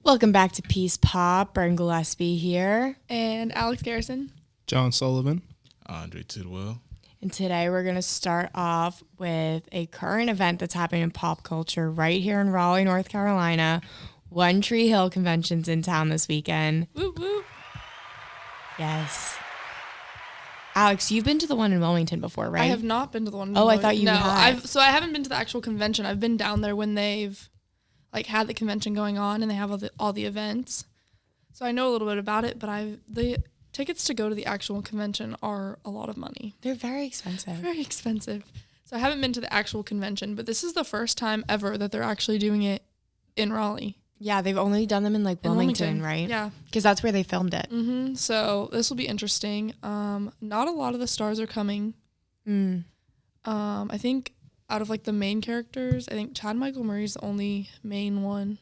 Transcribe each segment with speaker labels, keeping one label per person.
Speaker 1: Welcome back to Peace Pop. Bergin Gillespie here.
Speaker 2: And Alex Garrison.
Speaker 3: John Sullivan.
Speaker 4: Andre Tidwell.
Speaker 1: And today we're going to start off with a current event that's happening in pop culture right here in Raleigh, North Carolina. One Tree Hill Convention's in town this weekend.
Speaker 2: Whoop, whoop.
Speaker 1: Yes. Alex, you've been to the one in Wilmington before, right?
Speaker 2: I have not been to the one in
Speaker 1: Oh, I
Speaker 2: Wilmington.
Speaker 1: thought you had.
Speaker 2: So I haven't been to the actual convention. I've been down there when they've had the convention going on and they have all the events. So I know a little bit about it, but the tickets to go to the actual convention are a lot of money.
Speaker 1: They're very expensive.
Speaker 2: Very expensive. So I haven't been to the actual convention, but this is the first time ever that they're actually doing it in Raleigh.
Speaker 1: Yeah, they've only done them in Wilmington, right?
Speaker 2: Yeah.
Speaker 1: Because that's where they filmed it.
Speaker 2: Mm-hmm. So this will be interesting. Not a lot of the stars are coming. I think out of the main characters, I think Chad Michael Murray's the only main one.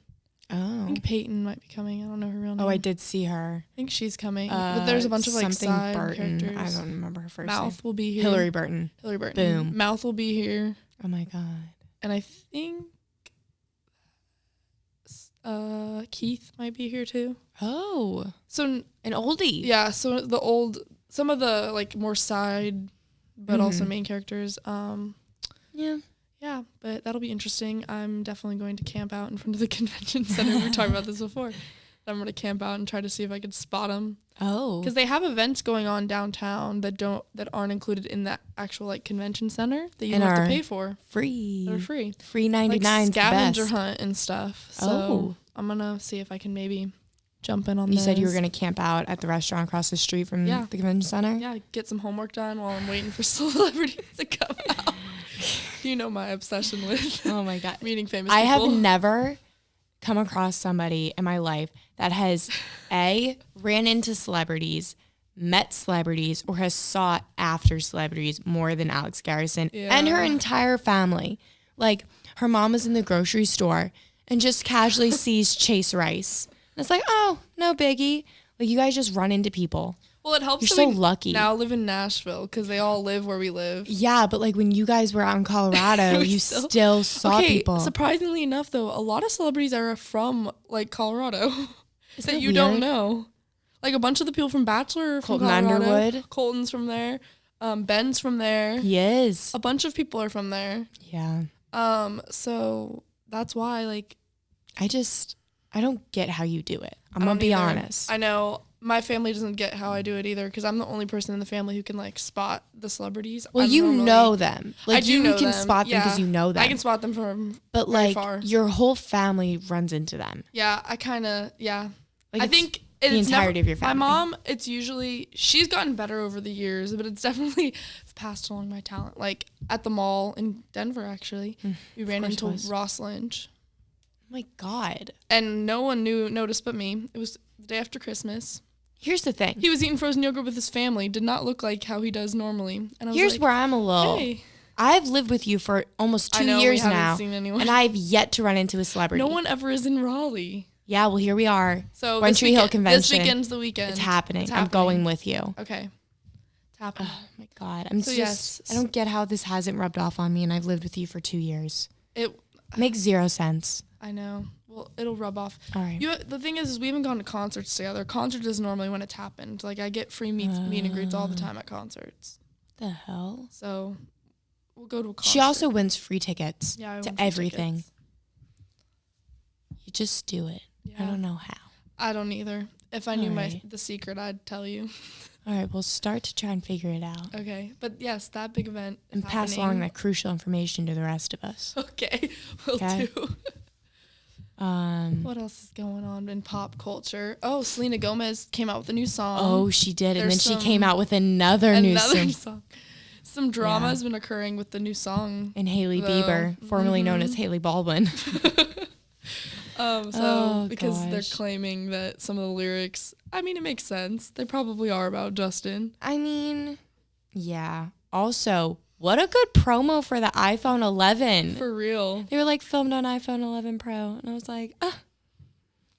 Speaker 1: Oh.
Speaker 2: I think Peyton might be coming. I don't know her real name.
Speaker 1: Oh, I did see her.
Speaker 2: I think she's coming. But there's a bunch of side
Speaker 1: Burton.
Speaker 2: characters.
Speaker 1: I don't remember her first name.
Speaker 2: Mouth will be here.
Speaker 1: Hillary Burton.
Speaker 2: Hillary Burton.
Speaker 1: Boom.
Speaker 2: Mouth will be here.
Speaker 1: Oh my God.
Speaker 2: And I think Keith might be here too.
Speaker 1: Oh.
Speaker 2: So
Speaker 1: an oldie.
Speaker 2: yeah, so some of the more side but also main characters. Yeah, but that'll be interesting. I'm definitely going to camp out in front of the convention center. We talked about this before. I'm going to camp out and try to see if I could spot them.
Speaker 1: Oh.
Speaker 2: Because they have events going on downtown that aren't included in that actual convention center that you have to pay for.
Speaker 1: Free.
Speaker 2: They're free.
Speaker 1: Free 99
Speaker 2: scavenger hunt and stuff. So I'm going to see if I can maybe jump in on
Speaker 1: You
Speaker 2: those.
Speaker 1: said you were going to camp out at the restaurant across the street from the convention center?
Speaker 2: Yeah, get some homework done while I'm waiting for celebrities to come out. You know my obsession with
Speaker 1: Oh my God.
Speaker 2: meeting famous
Speaker 1: I
Speaker 2: people.
Speaker 1: have never come across somebody in my life that has ran into celebrities, met celebrities, or has sought after celebrities more than Alex Garrison and her entire family. Her mom was in the grocery store and just casually sees Chase Rice. And it's oh, no biggie. You guys just run into people.
Speaker 2: Well, it helps.
Speaker 1: You're so lucky.
Speaker 2: Now live in Nashville because they all live where we live.
Speaker 1: Yeah, but when you guys were out in Colorado, you still saw people.
Speaker 2: Surprisingly enough, though, a lot of celebrities are from Colorado that you
Speaker 1: weird?
Speaker 2: don't know. A bunch of the people from Bachelor are from
Speaker 1: Colton
Speaker 2: Colorado.
Speaker 1: Underwood.
Speaker 2: Colton's from there. Ben's from there.
Speaker 1: He is.
Speaker 2: A bunch of people are from there.
Speaker 1: Yeah.
Speaker 2: So that's why
Speaker 1: I don't get how you do it. I'm going to be honest.
Speaker 2: I know. My family doesn't get how I do it either because I'm the only person in the family who can spot the celebrities.
Speaker 1: Well, know them.
Speaker 2: I do know
Speaker 1: can
Speaker 2: them.
Speaker 1: spot them because you know them.
Speaker 2: I can spot them from
Speaker 1: but
Speaker 2: very far.
Speaker 1: Your whole family runs into them.
Speaker 2: Yeah, I kind of, I think
Speaker 1: the entirety of your family.
Speaker 2: My mom, she's gotten better over the years, but it's definitely passed along my talent. At the mall in Denver, actually, we ran into Ross Lynch.
Speaker 1: Oh my God.
Speaker 2: And no one noticed but me. It was the day after Christmas.
Speaker 1: Here's the thing.
Speaker 2: He was eating frozen yogurt with his family. Did not look like how he does normally. And I was
Speaker 1: Here's where I'm a little.
Speaker 2: Hey.
Speaker 1: I've lived with you for almost 2 years now, and I've yet to run into a celebrity.
Speaker 2: No one ever is in Raleigh.
Speaker 1: Yeah, well, here we are.
Speaker 2: So
Speaker 1: One Tree Hill Convention.
Speaker 2: This weekend's the weekend.
Speaker 1: It's happening. I'm going with you.
Speaker 2: Okay. It's happening.
Speaker 1: Oh my God. I don't get how this hasn't rubbed off on me, and I've lived with you for 2 years. It makes zero sense.
Speaker 2: I know. Well, it'll rub off.
Speaker 1: All right.
Speaker 2: The thing is we haven't gone to concerts together. Concerts is normally when it's happened. I get free meet and greets all the time at concerts.
Speaker 1: The hell?
Speaker 2: So we'll go to a concert.
Speaker 1: She also wins free tickets to everything.
Speaker 2: Tickets.
Speaker 1: You just do it. Yeah. I don't know how.
Speaker 2: I don't either. If I knew the secret, I'd tell you.
Speaker 1: All right, we'll start to try and figure it out.
Speaker 2: Okay, but yes, that big event is
Speaker 1: and pass along that crucial information to the rest of us.
Speaker 2: Okay, will do. What else is going on in pop culture? Oh, Selena Gomez came out with a new song.
Speaker 1: Oh, she did. And then she came out with another new song.
Speaker 2: Some drama has been occurring with the new song.
Speaker 1: And Hailey Bieber, formerly known as Hailey Baldwin.
Speaker 2: Because they're claiming that some of the lyrics, it makes sense. They probably are about Justin.
Speaker 1: Yeah. Also, what a good promo for the iPhone 11.
Speaker 2: For real.
Speaker 1: They were filmed on iPhone 11 Pro. And I was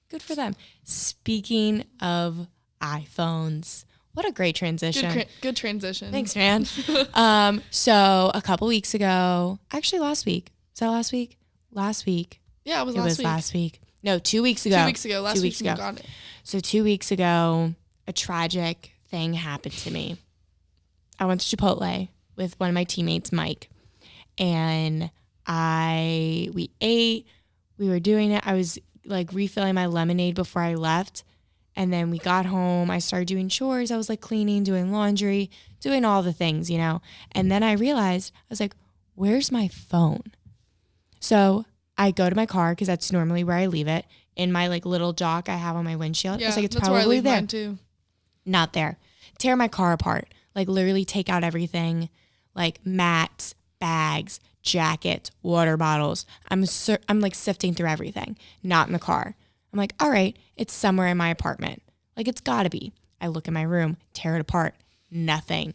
Speaker 1: good for them. Speaking of iPhones, what a great transition.
Speaker 2: Good transition.
Speaker 1: Thanks, man. So a couple weeks ago, actually last week. Is that last week? Last week.
Speaker 2: Yeah, it was
Speaker 1: last week. No, 2 weeks ago.
Speaker 2: 2 weeks ago. Last week you got it.
Speaker 1: So 2 weeks ago, a tragic thing happened to me. I went to Chipotle with one of my teammates, Mike, and we ate. We were doing it. I was like refilling my lemonade before I left. And then we got home. I started doing chores. I was like cleaning, doing laundry, doing all the things, you know. And then I realized, I was like, where's my phone? So I go to my car because that's normally where I leave it. In my like little dock I have on my windshield.
Speaker 2: Yeah,
Speaker 1: I was like, it's
Speaker 2: that's
Speaker 1: probably
Speaker 2: where I leave
Speaker 1: there.
Speaker 2: mine too.
Speaker 1: Not there. Tear my car apart. Like literally take out everything. Like mats, bags, jackets, water bottles. I'm like sifting through everything. Not in the car. I'm like, all right, it's somewhere in my apartment. Like it's gotta be. I look in my room, tear it apart. Nothing.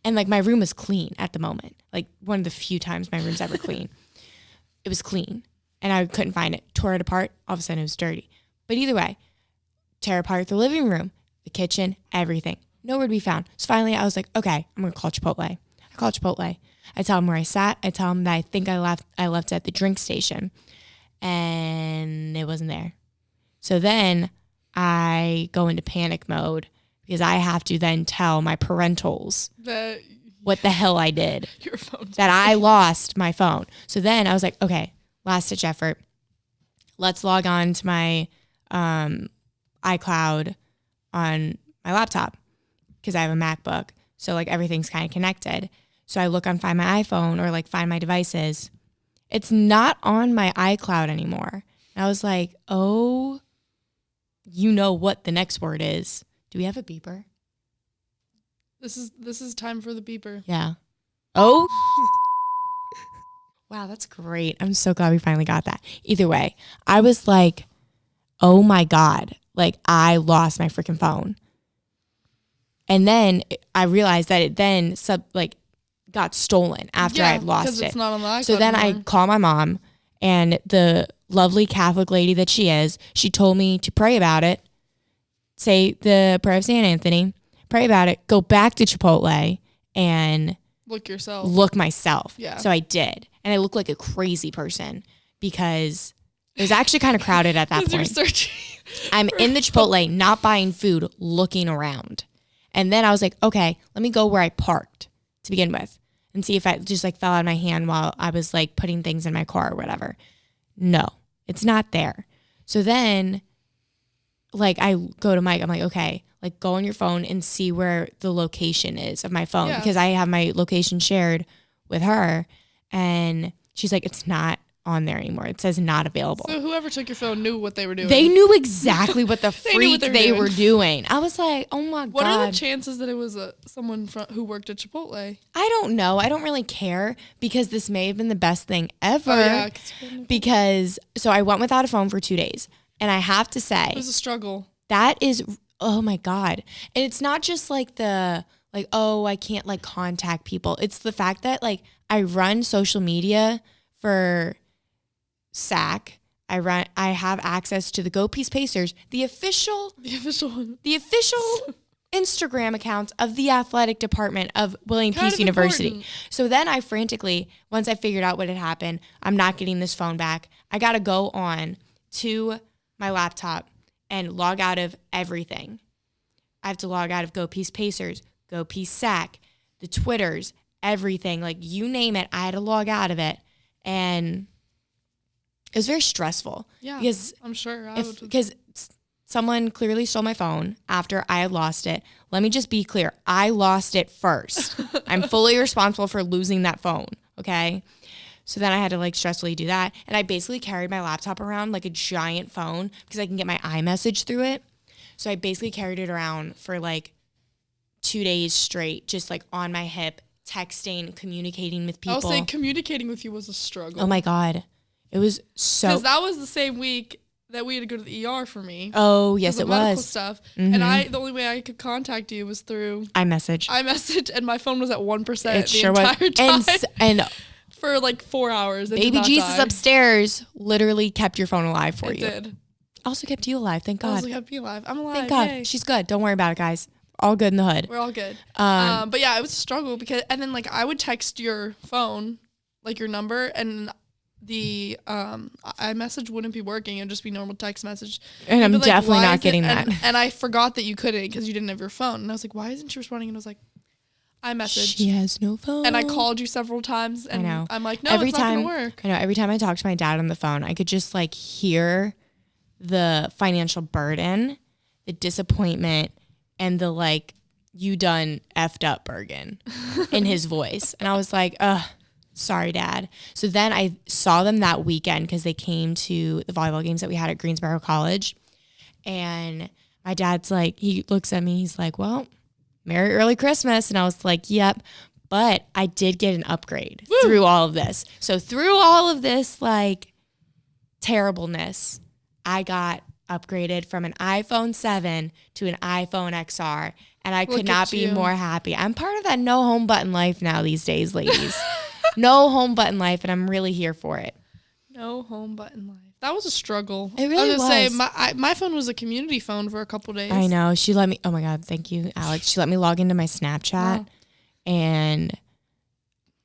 Speaker 1: And like my room is clean at the moment. Like one of the few times my room's ever clean. It was clean. And I couldn't find it. Tore it apart. All of a sudden it was dirty. But either way, tear apart the living room, the kitchen, everything. Nowhere to be found. So finally I was like, okay, I'm going to call Chipotle. I call Chipotle. I tell them where I sat. I tell them that I think I left it at the drink station. And it wasn't there. So then I go into panic mode because I have to then tell my parentals what the hell I did.
Speaker 2: Your phone.
Speaker 1: That I lost my phone. So then I was like, okay, last ditch effort. Let's log on to my iCloud on my laptop because I have a MacBook. So like everything's kind of connected. So I look on Find My iPhone or like Find My Devices. It's not on my iCloud anymore. And I was like, oh, you know what the next word is. Do we have a beeper?
Speaker 2: This is time for the beeper.
Speaker 1: Yeah. Oh. Wow, that's great. I'm so glad we finally got that. Either way, I was like, oh my God. Like I lost my freaking phone. And then I realized that it then got stolen after I had lost it.
Speaker 2: Because it's not on the iCloud
Speaker 1: So then
Speaker 2: anymore.
Speaker 1: I call my mom, and the lovely Catholic lady that she is, she told me to pray about it, say the prayer of St. Anthony, pray about it, go back to Chipotle, and look myself.
Speaker 2: Yeah.
Speaker 1: So I did. And I looked like a crazy person because it was actually kind of crowded at that point.
Speaker 2: You're searching.
Speaker 1: I'm in the Chipotle, not buying food, looking around. And then I was like, okay, let me go where I parked to begin with and see if I just like fell out of my hand while I was like putting things in my car or whatever. No, it's not there. So then like I go to Mike, I'm like, okay, like go on your phone and see where the location is of my phone because I have my location shared with her. And she's like, it's not on there anymore. It says not available.
Speaker 2: So whoever took your phone knew what they were doing.
Speaker 1: They knew exactly what the freak they were doing. I was like, oh my God.
Speaker 2: What are the chances that it was someone who worked at Chipotle?
Speaker 1: I don't know. I don't really care because this may have been the best thing ever.
Speaker 2: Oh, yeah,
Speaker 1: because so I went without a phone for 2 days. And I have to say.
Speaker 2: It was a struggle.
Speaker 1: That is, oh my God. And it's not just like oh, I can't like contact people. It's the fact that like I run social media for SAC. I have access to the Go Peace Pacers, the official Instagram account of the athletic department of William Peace University.
Speaker 2: Important.
Speaker 1: So then I frantically, once I figured out what had happened, I'm not getting this phone back. I got to go on to my laptop and log out of everything. I have to log out of Go Peace Pacers, Go Peace SAC, the Twitters, everything. Like you name it, I had to log out of it. And it was very stressful.
Speaker 2: Yeah,
Speaker 1: because
Speaker 2: I'm sure.
Speaker 1: Because someone clearly stole my phone after I had lost it. Let me just be clear. I lost it first. I'm fully responsible for losing that phone, okay? So then I had to like stressfully do that. And I basically carried my laptop around like a giant phone because I can get my iMessage through it. So I basically carried it around for like 2 days straight, just like on my hip, texting, communicating with people.
Speaker 2: I'll say communicating with you was a struggle.
Speaker 1: Oh my God. It was so.
Speaker 2: Because that was the same week that we had to go to the ER for me.
Speaker 1: Oh, yes, it
Speaker 2: medical
Speaker 1: was.
Speaker 2: Stuff.
Speaker 1: Mm-hmm.
Speaker 2: And the only way I could contact you was through iMessage, and my phone was at 1%
Speaker 1: it sure
Speaker 2: entire time.
Speaker 1: And
Speaker 2: for like 4 hours.
Speaker 1: Baby Jesus upstairs literally kept your phone alive for you.
Speaker 2: It did.
Speaker 1: Also kept you alive. Thank God.
Speaker 2: Also kept me alive. I'm alive.
Speaker 1: Thank God.
Speaker 2: Yay.
Speaker 1: She's good. Don't worry about it, guys. All good in the hood.
Speaker 2: We're all good. But yeah, it was a struggle and then like I would text your phone, like your number, and the iMessage wouldn't be working. It'd just be normal text message.
Speaker 1: And I'm
Speaker 2: like,
Speaker 1: definitely
Speaker 2: why
Speaker 1: not
Speaker 2: is it-
Speaker 1: getting that.
Speaker 2: And I forgot that you couldn't because you didn't have your phone. And I was like, why isn't she responding? And I was like, iMessage.
Speaker 1: She has no phone.
Speaker 2: And I called you several times. And
Speaker 1: I know.
Speaker 2: I'm like, no, it's not going to work.
Speaker 1: I know. Every time I talk to my dad on the phone, I could just like hear the financial burden, the disappointment, and the like, you done effed up, Bergin, in his voice. And I was like, sorry, Dad. So then I saw them that weekend because they came to the volleyball games that we had at Greensboro College. And my dad's like, he looks at me, he's like, well, Merry Early Christmas. And I was like, yep. But I did get an upgrade through all of this. So through all of this, like, terribleness, I got upgraded from an iPhone 7 to an iPhone XR. And I could not be more happy. I'm part of that no home button life now these days, ladies. No home button life, and I'm really here for it.
Speaker 2: No home button life. That was a struggle.
Speaker 1: It really was.
Speaker 2: I was going to say, my phone was a community phone for a couple days.
Speaker 1: I know. She let me, oh my God, thank you, Alex. She let me log into my Snapchat. Wow. And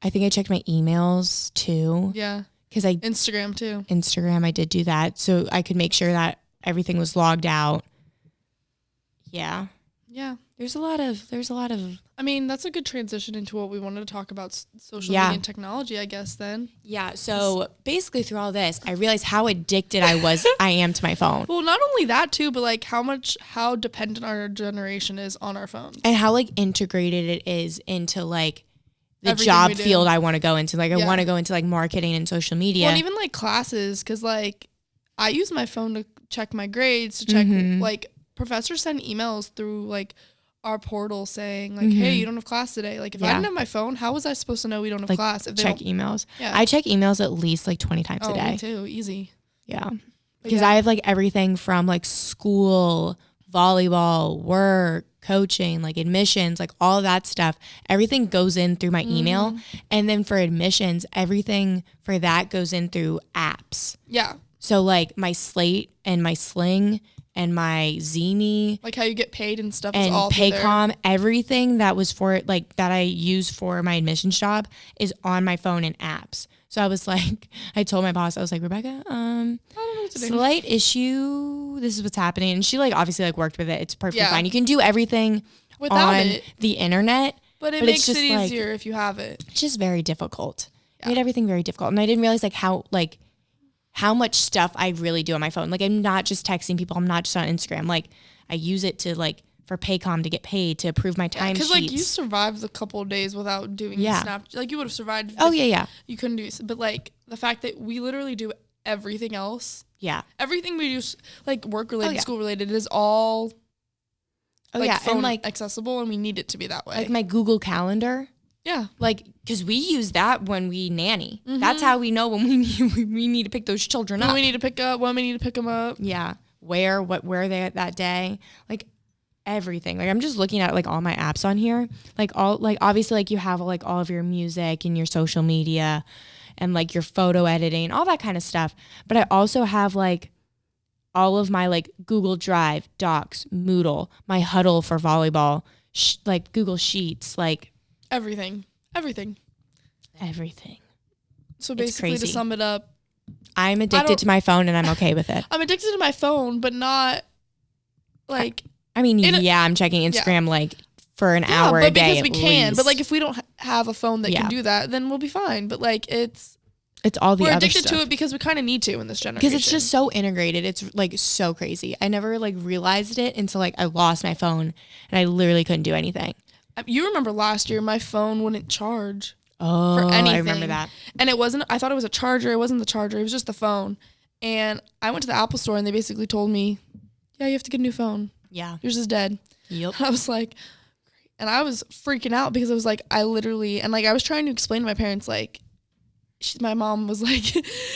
Speaker 1: I think I checked my emails too.
Speaker 2: Yeah.
Speaker 1: Because
Speaker 2: Instagram too.
Speaker 1: Instagram, I did do that. So I could make sure that everything was logged out. Yeah.
Speaker 2: Yeah.
Speaker 1: There's a lot of.
Speaker 2: I mean, that's a good transition into what we wanted to talk about, social media and technology, I guess, then.
Speaker 1: Yeah. So basically through all this, I realized how addicted I am to my phone.
Speaker 2: Well, not only that too, but like how dependent our generation is on our phones.
Speaker 1: And how like integrated it is into like the
Speaker 2: Everything
Speaker 1: job field I want to go into. Like I want to go into like marketing and social media.
Speaker 2: Well, and even like classes, because like I use my phone to check my grades, to check like professors send emails through like our portal saying like, hey, you don't have class today. Like if I didn't have my phone, how was I supposed to know we don't have class? If they
Speaker 1: check emails.
Speaker 2: Yeah.
Speaker 1: I check emails at least like 20 times a day.
Speaker 2: Me too. Easy.
Speaker 1: Yeah. Because I have like everything from like school, volleyball, work, coaching, like admissions, like all of that stuff. Everything goes in through my email. And then for admissions, everything for that goes in through apps.
Speaker 2: Yeah.
Speaker 1: So like my Slate and my Sling and my Zeme,
Speaker 2: like how you get paid and stuff,
Speaker 1: and
Speaker 2: is all
Speaker 1: Paycom, everything that was for like that I use for my admissions job is on my phone and apps. So I was like, I told my boss, I was like, Rebecca,
Speaker 2: I don't know what to do.
Speaker 1: slight issue. This is what's happening, and she like obviously like worked with it. It's perfectly fine. You can do everything
Speaker 2: without
Speaker 1: on
Speaker 2: it.
Speaker 1: The internet,
Speaker 2: but it makes it easier if you have it.
Speaker 1: It's just very difficult. It made everything very difficult, and I didn't realize how much stuff I really do on my phone. Like I'm not just texting people. I'm not just on Instagram. Like I use it to like for Paycom to get paid, to approve my time sheets.
Speaker 2: Because like you survived a couple of days without doing Snap. Like you would have survived. You couldn't do it. But like the fact that we literally do everything else.
Speaker 1: Yeah.
Speaker 2: Everything we do, like work related, school related, is all phone and like accessible, and we need it to be that way.
Speaker 1: Like my Google Calendar.
Speaker 2: Yeah.
Speaker 1: Like, because we use that when we nanny. That's how we know when we need to pick those children up.
Speaker 2: When we need to pick them up.
Speaker 1: Yeah. Where they at that day. Like, everything. Like, I'm just looking at, like, all my apps on here. Like, obviously, like, you have, like, all of your music and your social media and, like, your photo editing, all that kind of stuff. But I also have, like, all of my, like, Google Drive, Docs, Moodle, my Huddle for volleyball, like, Google Sheets, like...
Speaker 2: Everything. So basically, to sum it up,
Speaker 1: I'm addicted to my phone, and I'm okay with it.
Speaker 2: I'm addicted to my phone, but not like.
Speaker 1: I mean, I'm checking Instagram like for an hour a day.
Speaker 2: Because we can. But like, if we don't have a phone that can do that, then we'll be fine. But like, it's
Speaker 1: all the other stuff.
Speaker 2: We're addicted to it because we kind of need to in this generation.
Speaker 1: Because it's just so integrated. It's like so crazy. I never like realized it until like I lost my phone, and I literally couldn't do anything.
Speaker 2: You remember last year, my phone wouldn't charge
Speaker 1: for anything. I remember that.
Speaker 2: And I thought it was a charger. It wasn't the charger. It was just the phone. And I went to the Apple store, and they basically told me, yeah, you have to get a new phone.
Speaker 1: Yeah.
Speaker 2: Yours is dead.
Speaker 1: Yep.
Speaker 2: And I was like, great. And I was freaking out because I was like, I was trying to explain to my parents, like, my mom was like,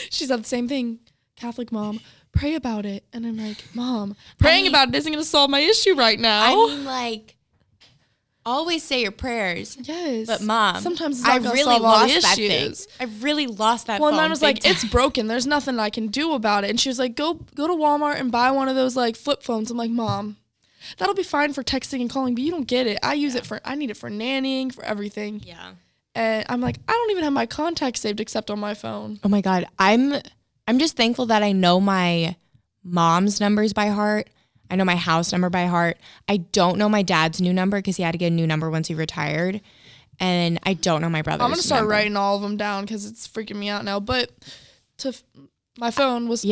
Speaker 2: she said the same thing, Catholic mom, pray about it. And I'm like, Mom, praying about it isn't going to solve my issue right now.
Speaker 1: I mean, like, always say your prayers.
Speaker 2: Yes.
Speaker 1: But Mom,
Speaker 2: sometimes it's not gonna solve all the issues.
Speaker 1: I really lost that phone.
Speaker 2: Well, and mine was like, it's broken. There's nothing I can do about it. And she was like, go to Walmart and buy one of those like flip phones. I'm like, Mom, that'll be fine for texting and calling, but you don't get it. I need it for nannying, for everything.
Speaker 1: Yeah.
Speaker 2: And I'm like, I don't even have my contacts saved except on my phone.
Speaker 1: Oh my God. I'm just thankful that I know my mom's numbers by heart. I know my house number by heart. I don't know my dad's new number because he had to get a new number once he retired. And I don't know my brother's
Speaker 2: I'm going to start
Speaker 1: number.
Speaker 2: writing all of them down because it's freaking me out now. But my phone was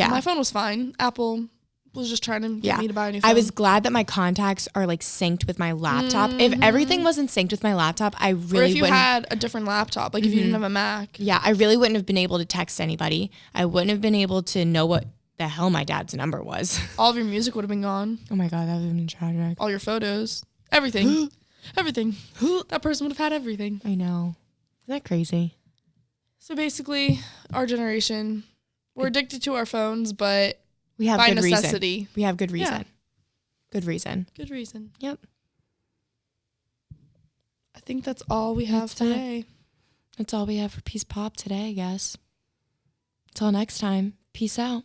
Speaker 2: fine. Apple was just trying to get me to buy a new phone.
Speaker 1: I was glad that my contacts are like synced with my laptop. If everything wasn't synced with my laptop, I really wouldn't.
Speaker 2: Or if you had a different laptop, like if you didn't have a Mac.
Speaker 1: Yeah, I really wouldn't have been able to text anybody. I wouldn't have been able to know what the hell my dad's number was.
Speaker 2: All of your music would have been gone.
Speaker 1: Oh my God, that would have been tragic.
Speaker 2: All your photos. Everything. Everything. That person would have had everything.
Speaker 1: I know. Isn't that crazy?
Speaker 2: So basically, our generation, we're addicted to our phones, but
Speaker 1: we have
Speaker 2: by
Speaker 1: good
Speaker 2: necessity.
Speaker 1: Reason. We have good reason.
Speaker 2: Yeah.
Speaker 1: Good reason.
Speaker 2: Good reason.
Speaker 1: Yep.
Speaker 2: I think that's all we have today.
Speaker 1: That's all we have for Peace Pop today, I guess. Until next time, peace out.